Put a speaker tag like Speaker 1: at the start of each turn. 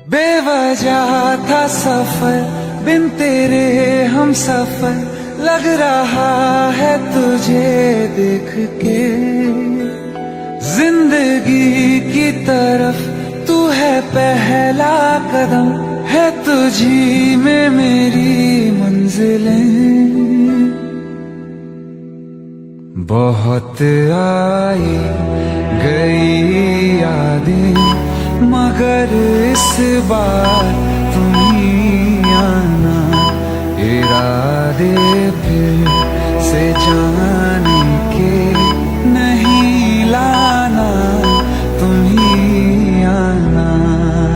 Speaker 1: बेवजह था सफर बिन तेरे हम सफर, लग रहा है तुझे देख के। जिंदगी की तरफ तू है पहला कदम, है तुझी में मेरी मंजिलें। बहुत आई गई यादें, मगर इस बार तुम ही आना, इरादे फिर से जाने